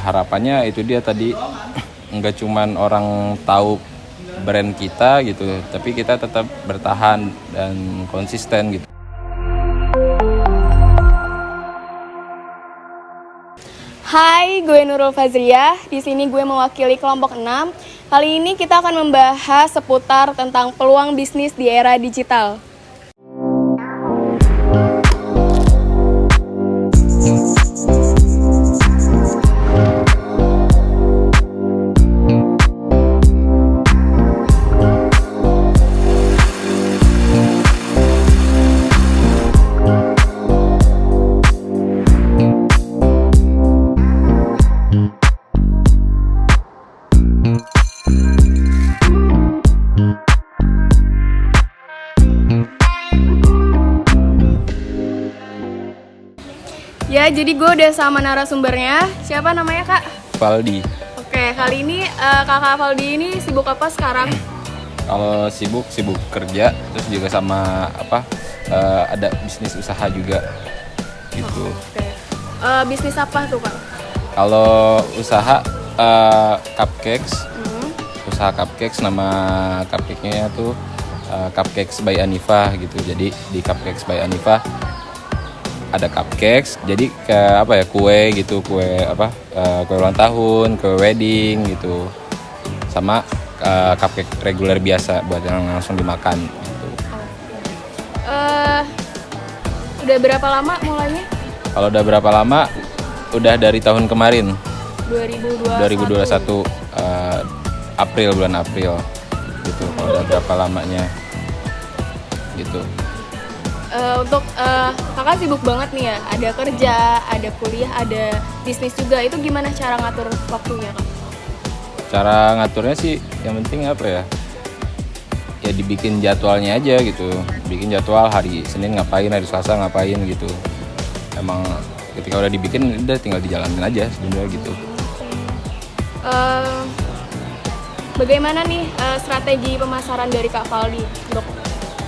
harapannya itu dia tadi, nggak cuman orang tahu brand kita gitu, tapi kita tetap bertahan dan konsisten gitu. Hai, gue Nurul Fazriah. Di sini gue mewakili kelompok 6. Kali ini kita akan membahas seputar tentang peluang bisnis di era digital. Ya, jadi gue udah sama narasumbernya. Siapa namanya, Kak? Valdi. Oke, kali ini Kakak Valdi ini sibuk apa sekarang? Kalau sibuk kerja, terus juga sama ada bisnis usaha juga gitu. Oke. Bisnis apa tuh, Kak? Kalau usaha cupcakes, usaha cupcakes, nama cupcake-nya tuh Cupcakes by Anifa gitu. Jadi di Cupcakes by Anifa ada cupcakes, jadi kue gitu, kue ulang tahun, kue wedding gitu, sama cupcake reguler biasa buat yang langsung dimakan gitu. Udah berapa lama mulainya? Kalau udah berapa lama? Udah dari tahun kemarin, 2021 bulan April gitu. Kalau udah berapa lamanya gitu. Untuk kakak sibuk banget nih ya, ada kerja, ada kuliah, ada bisnis juga. Itu gimana cara ngatur waktunya, Kak? Cara ngaturnya sih yang penting ya dibikin jadwalnya aja gitu. Bikin jadwal hari Senin ngapain, hari Selasa ngapain gitu. Emang ketika udah dibikin udah tinggal dijalanin aja sebenarnya gitu. Bagaimana nih strategi pemasaran dari Kak Valdi untuk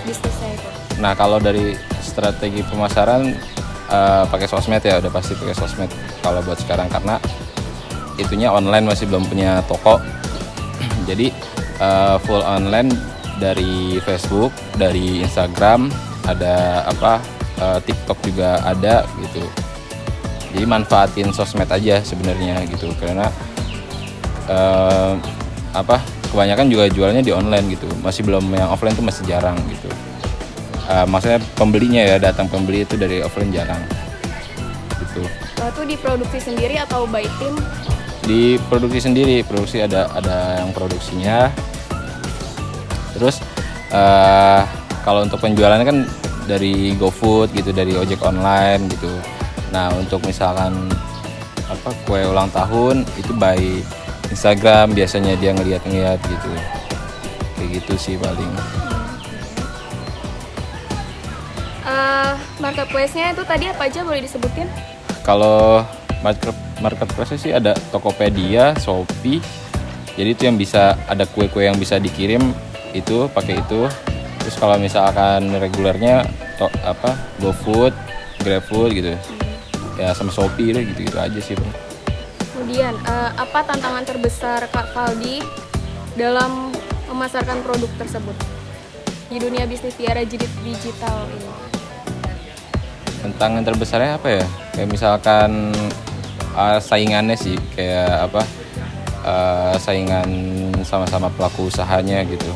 bisnisnya itu? Nah, kalau dari strategi pemasaran pakai sosmed ya, udah pasti pakai sosmed kalau buat sekarang, karena itunya online, masih belum punya toko. Jadi full online dari Facebook, dari Instagram, ada TikTok juga ada gitu. Jadi manfaatin sosmed aja sebenarnya gitu, karena kebanyakan juga jualnya di online gitu. Masih belum, yang offline tuh masih jarang gitu. Maksudnya pembelinya ya, datang pembeli itu dari offline jarang gitu. Itu diproduksi sendiri atau by team? Diproduksi sendiri, ada yang produksinya. Terus kalau untuk penjualannya kan dari GoFood gitu, dari ojek online gitu. Nah, untuk misalkan kue ulang tahun itu by Instagram, biasanya dia ngeliat gitu. Kayak gitu sih paling. Marketplace-nya itu tadi apa aja, boleh disebutin? Kalau marketplace sih ada Tokopedia, Shopee. Jadi itu yang bisa, ada kue-kue yang bisa dikirim itu pakai itu. Terus kalau misalkan regulernya GoFood, GrabFood gitu. Ya sama Shopee deh, gitu-gitu aja sih, Bang. Kemudian apa tantangan terbesar Kak Valdi dalam memasarkan produk tersebut di dunia bisnis di era digital ini? Tantangan terbesarnya apa ya? Kayak misalkan saingannya sih, kayak saingan sama-sama pelaku usahanya gitu.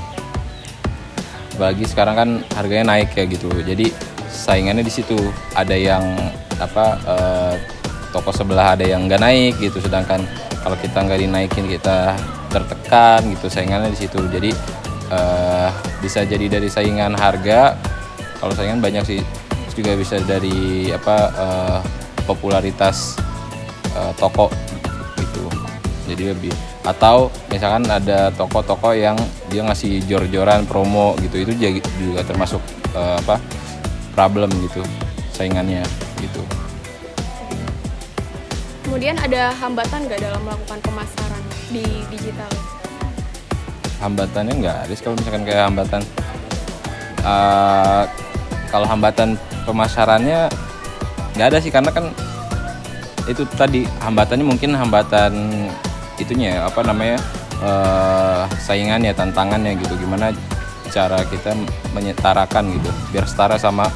Apalagi sekarang kan harganya naik ya gitu. Jadi saingannya di situ, ada yang toko sebelah ada yang nggak naik gitu, sedangkan kalau kita nggak dinaikin kita tertekan gitu, saingannya di situ. Jadi bisa jadi dari saingan harga, kalau saingan banyak sih, juga bisa dari popularitas toko gitu. Jadi lebih, atau misalkan ada toko-toko yang dia ngasih jor-joran promo gitu, itu juga termasuk problem gitu saingannya gitu. Kemudian ada hambatan nggak dalam melakukan pemasaran di digital? Hambatannya nggak ada sih, kalau misalkan kayak hambatan. Kalau hambatan pemasarannya nggak ada sih, karena kan itu tadi hambatannya mungkin hambatan itunya apa namanya saingannya, tantangannya gitu, gimana cara kita menyetarakan gitu biar setara sama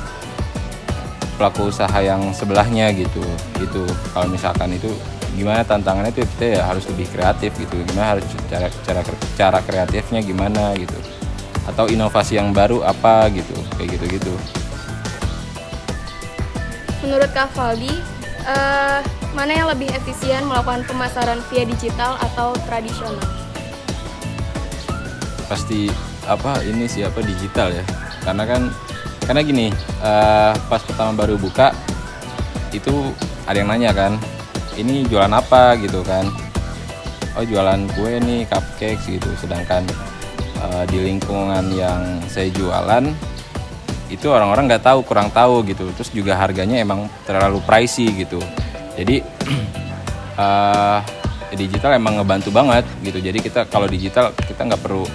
pelaku usaha yang sebelahnya gitu. Itu kalau misalkan itu gimana tantangannya itu kita ya harus lebih kreatif gitu, gimana harus cara kreatifnya gimana gitu, atau inovasi yang baru apa gitu, kayak gitu. Menurut Kak Valdi, mana yang lebih efisien melakukan pemasaran via digital atau tradisional? Pasti ini sih digital ya, karena gini, pas pertama baru buka itu ada yang nanya kan, ini jualan apa gitu kan, oh jualan kue nih, cupcakes gitu. Sedangkan di lingkungan yang saya jualan itu orang-orang nggak tahu, kurang tahu gitu, terus juga harganya emang terlalu pricey gitu. Jadi digital emang ngebantu banget gitu. Jadi kita kalau digital kita nggak perlu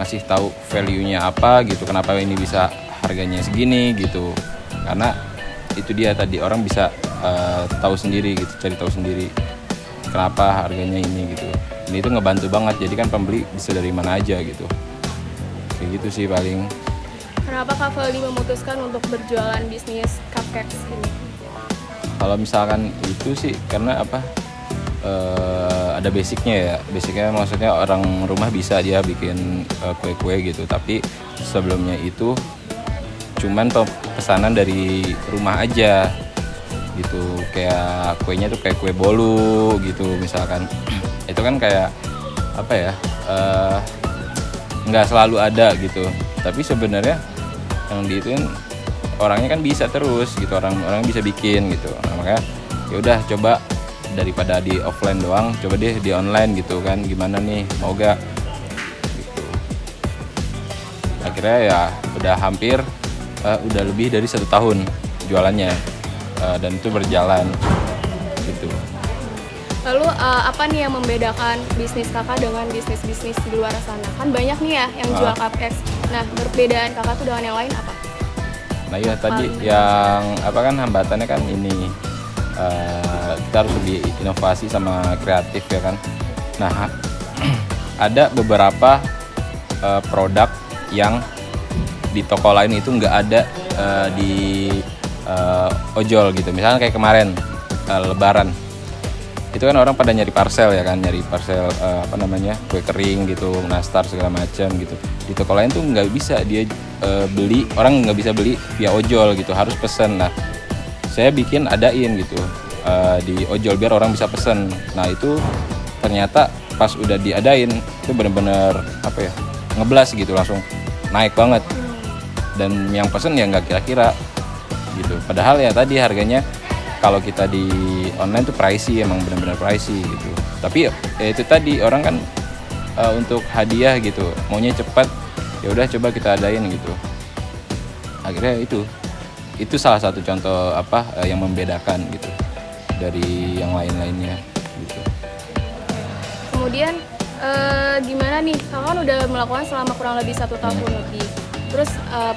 ngasih tahu value-nya apa gitu, kenapa ini bisa harganya segini gitu, karena itu dia tadi orang bisa tahu sendiri gitu, cari tahu sendiri kenapa harganya ini gitu. Ini tuh ngebantu banget, jadi kan pembeli bisa dari mana aja gitu, kayak gitu sih paling. Kenapa Kak Valdi memutuskan untuk berjualan bisnis cupcakes ini? Kalau misalkan itu sih karena ada basicnya maksudnya orang rumah bisa dia bikin kue-kue gitu, tapi sebelumnya itu cuman pesanan dari rumah aja gitu, kayak kuenya tuh kayak kue bolu gitu misalkan. Itu kan kayak nggak selalu ada gitu, tapi sebenarnya yang diituin orangnya kan bisa terus gitu, orang bisa bikin gitu. Nah, makanya ya udah coba daripada di offline doang, coba deh di online gitu kan, gimana nih, mau gak gitu. Akhirnya ya udah hampir udah lebih dari 1 tahun jualannya, dan itu berjalan gitu. Lalu apa nih yang membedakan bisnis kakak dengan bisnis-bisnis di luar sana? Kan banyak nih ya yang jual cupcakes. Nah, perbedaan kakak tuh dengan yang lain apa? Nah iya tadi yang kan hambatannya kan ini, kita harus lebih inovasi sama kreatif ya kan. Nah ada beberapa produk yang di toko lain itu nggak ada di ojol gitu. Misalnya kayak kemarin Lebaran itu kan orang pada nyari parcel ya kan, nyari parcel kue kering gitu, nastar segala macam gitu. Di toko lain tuh nggak bisa dia beli, orang nggak bisa beli via ojol gitu, harus pesen. Nah saya adain gitu di ojol biar orang bisa pesen. Nah itu ternyata pas udah diadain itu bener-bener ngeblas gitu, langsung naik banget, dan yang pesen ya nggak kira-kira gitu. Padahal ya tadi harganya kalau kita di online tuh pricey, emang benar-benar pricey gitu. Tapi ya itu tadi orang kan untuk hadiah gitu, maunya cepat, ya udah coba kita adain gitu. Akhirnya itu salah satu contoh yang membedakan gitu dari yang lain-lainnya gitu. Kemudian gimana nih, kakak kan udah melakukan selama kurang lebih 1 tahun lebih. Terus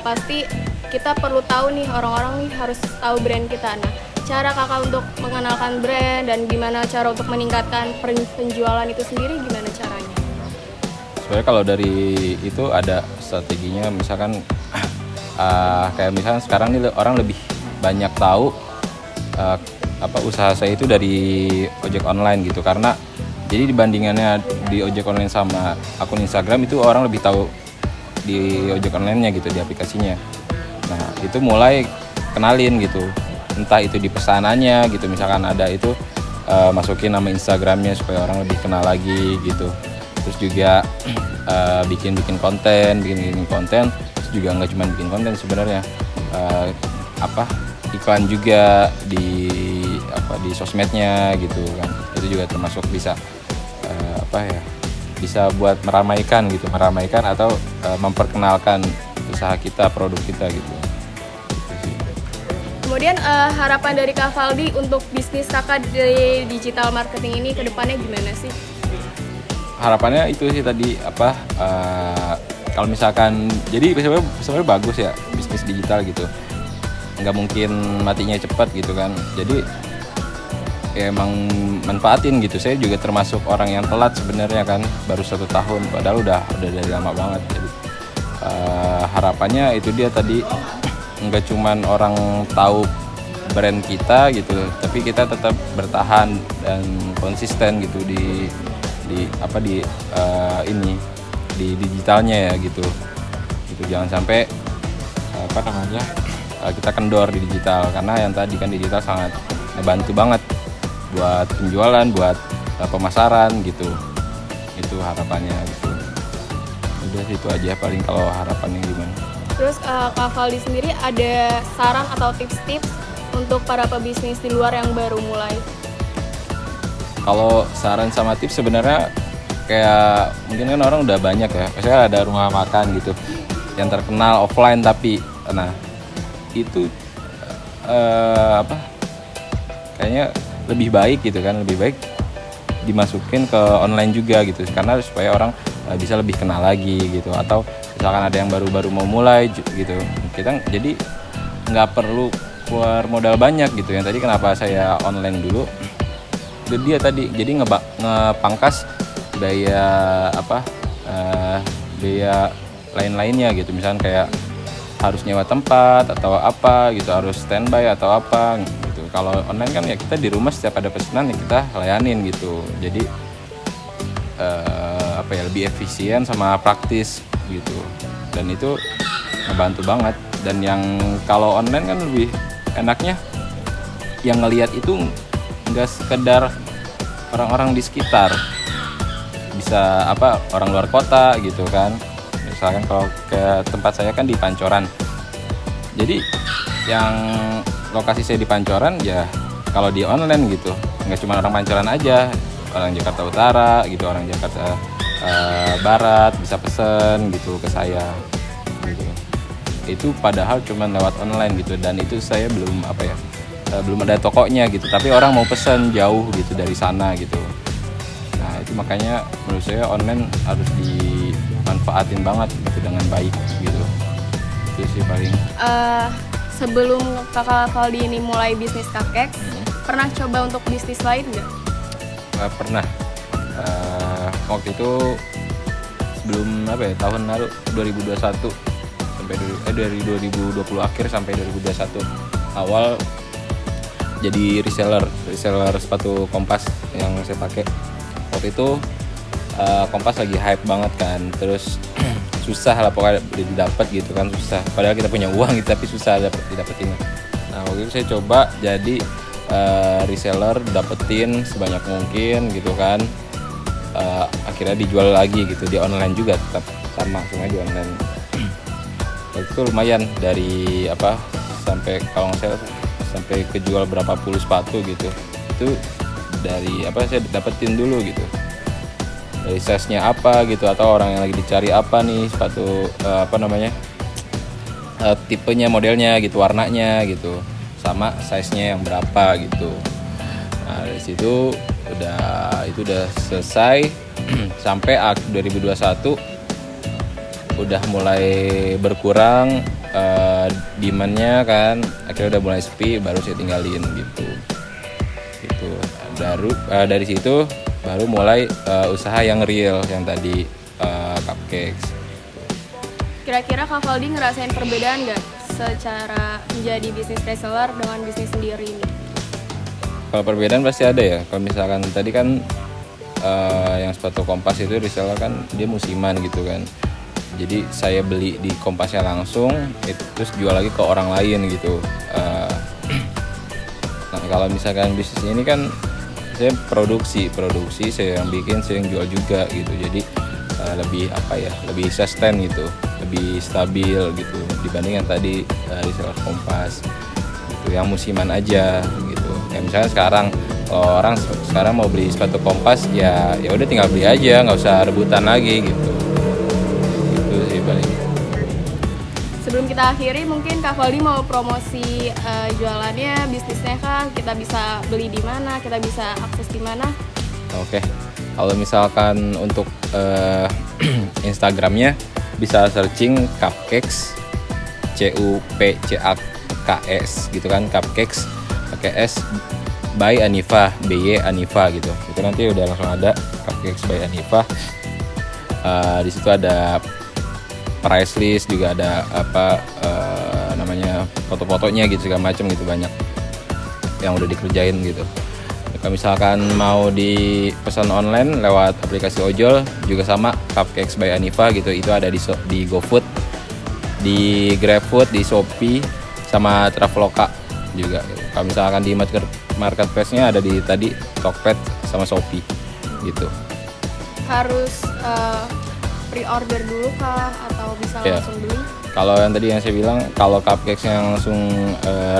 pasti kita perlu tahu nih, orang-orang nih harus tahu brand kita. Nah, cara kakak untuk mengenalkan brand dan gimana cara untuk meningkatkan penjualan itu sendiri, gimana caranya? Sebenarnya kalau dari itu ada strateginya, misalkan kayak misalkan sekarang nih orang lebih banyak tahu usaha saya itu dari ojek online gitu, karena jadi dibandingannya di ojek online sama akun Instagram itu orang lebih tahu di ojek online-nya gitu, di aplikasinya. Nah itu mulai kenalin gitu, entah itu di pesanannya gitu, misalkan ada itu masukin nama Instagramnya supaya orang lebih kenal lagi gitu. Terus juga bikin konten, terus juga nggak cuma bikin konten sebenarnya, iklan juga di sosmednya gitu kan. Itu juga termasuk bisa bisa buat meramaikan atau memperkenalkan usaha kita, produk kita gitu. Kemudian harapan dari Kak Valdi untuk bisnis kakak di digital marketing ini ke depannya gimana sih? Harapannya itu sih tadi kalau misalkan, jadi sebenarnya bagus ya bisnis digital gitu, nggak mungkin matinya cepat gitu kan. Jadi ya emang manfaatin gitu. Saya juga termasuk orang yang telat sebenarnya kan, baru 1 tahun padahal udah dari lama banget. Jadi harapannya itu dia tadi, nggak cuman orang tahu brand kita gitu, tapi kita tetap bertahan dan konsisten gitu di di digitalnya ya gitu. Jangan sampai kita kendor di digital, karena yang tadi kan digital sangat ngebantu banget buat penjualan, buat pemasaran gitu. Itu harapannya gitu. Udah itu aja paling kalau harapannya gimana. Terus Kak Valdi sendiri ada saran atau tips-tips untuk para pebisnis di luar yang baru mulai? Kalau saran sama tips sebenarnya kayak mungkin kan orang udah banyak ya. Misalnya ada rumah makan gitu yang terkenal offline, tapi nah itu kayaknya lebih baik gitu kan, lebih baik dimasukin ke online juga gitu, karena supaya orang bisa lebih kenal lagi gitu. Atau misalkan ada yang baru-baru mau mulai gitu, kita jadi nggak perlu keluar modal banyak gitu. Yang tadi kenapa saya online dulu, itu dia tadi, jadi ngepangkas biaya biaya lain-lainnya gitu. Misalkan kayak harus nyewa tempat atau apa gitu, harus standby atau apa gitu. Kalau online kan ya kita di rumah, setiap ada pesanan ya kita layanin gitu. Jadi lebih efisien sama praktis gitu, dan itu ngebantu banget. Dan yang kalau online kan lebih enaknya yang ngelihat itu nggak sekedar orang-orang di sekitar, bisa orang luar kota gitu kan. Misalkan kalau ke tempat saya kan di Pancoran, jadi yang lokasi saya di Pancoran ya, kalau di online gitu nggak cuma orang Pancoran aja, orang Jakarta Utara gitu, orang Jakarta Barat bisa pesen gitu ke saya gitu. Itu padahal cuma lewat online gitu, dan itu saya belum belum ada tokonya gitu, tapi orang mau pesen jauh gitu dari sana gitu. Nah itu makanya menurut saya online harus dimanfaatin banget gitu dengan baik gitu. Itu sih paling. Sebelum Kakak Valdi ini mulai bisnis cupcakes, pernah coba untuk bisnis lain nggak? Pernah. Waktu itu sebelum tahun lalu 2021 sampai dari 2020 akhir sampai 2021 awal jadi reseller sepatu Kompas yang saya pakai. Waktu itu Kompas lagi hype banget kan, terus susah lah pokoknya didapat gitu kan, susah. Padahal kita punya uang gitu, tapi susah didapetinnya. Nah waktu itu saya coba jadi reseller, dapetin sebanyak mungkin gitu kan. Akhirnya dijual lagi gitu di online juga, tetap sama semuanya di online. Waktu itu lumayan, dari sampai kalau nggak salah sampai kejual berapa puluh sepatu gitu. Itu dari saya dapetin dulu gitu, dari size-nya apa gitu, atau orang yang lagi dicari apa nih sepatu, tipenya, modelnya gitu, warnanya gitu, sama size-nya yang berapa gitu. Nah dari situ udah selesai sampai 2021 udah mulai berkurang demand-nya kan, akhirnya udah mulai sepi, baru saya tinggalin gitu. Baru dari situ baru mulai usaha yang real, yang tadi cupcakes. Kira-kira Kak Valdi ngerasain perbedaan nggak secara menjadi bisnis reseller dengan bisnis sendiri ini? Kalau perbedaan pasti ada ya. Kalau misalkan tadi kan yang sepatu Kompas itu reseller kan dia musiman gitu kan. Jadi saya beli di Kompasnya langsung, terus jual lagi ke orang lain gitu. Nah kalau misalkan bisnis ini kan saya produksi saya yang bikin, saya yang jual juga gitu. Jadi lebih sustain gitu, lebih stabil gitu dibanding yang tadi reseller Kompas gitu, yang musiman aja gitu. Ya misalnya sekarang kalau orang sekarang mau beli sepatu Kompas ya udah tinggal beli aja, nggak usah rebutan lagi gitu. Itu sih paling. Sebelum kita akhiri, mungkin Kak Valdi mau promosi jualannya, bisnisnya kah? Kita bisa beli di mana? Kita bisa akses di mana? Oke. Kalau misalkan untuk Instagramnya bisa searching cupcakes, CUPCAKS gitu kan, cupcakes pakai S by Anifa, BY Anifa gitu. Itu nanti udah langsung ada Cupcakes by Anifa. Di situ ada price list, juga ada namanya foto-fotonya gitu, segala macam gitu, banyak yang udah dikerjain gitu. Kalau misalkan mau dipesan online lewat aplikasi ojol juga sama, Cupcakes by Anifa gitu, itu ada di GoFood, di GrabFood, di Shopee, sama Traveloka juga. Kalau misalkan di marketplace-nya ada di tadi Tokped sama Shopee gitu. Harus pre-order dulu kah atau bisa langsung beli? Kalau yang tadi yang saya bilang, kalau cupcakes yang langsung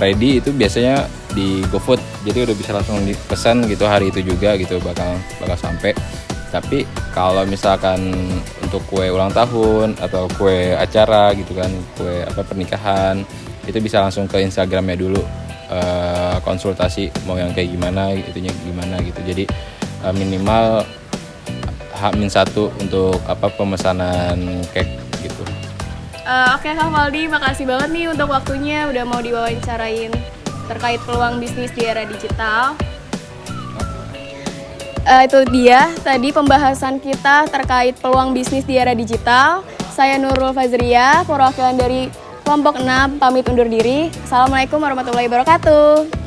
ready itu biasanya di GoFood, jadi udah bisa langsung dipesan gitu hari itu juga gitu, bakal sampai. Tapi kalau misalkan untuk kue ulang tahun atau kue acara gitu kan, kue pernikahan, itu bisa langsung ke Instagramnya dulu, konsultasi mau yang kayak gimana, itunya gimana gitu. Jadi minimal H-1 untuk pemesanan cake gitu. Oke Kak Valdi, makasih banget nih untuk waktunya udah mau diwawancarain terkait peluang bisnis di era digital. Itu dia tadi pembahasan kita terkait peluang bisnis di era digital. Saya Nurul Fazria, perwakilan dari kelompok 6 pamit undur diri. Assalamualaikum warahmatullahi wabarakatuh.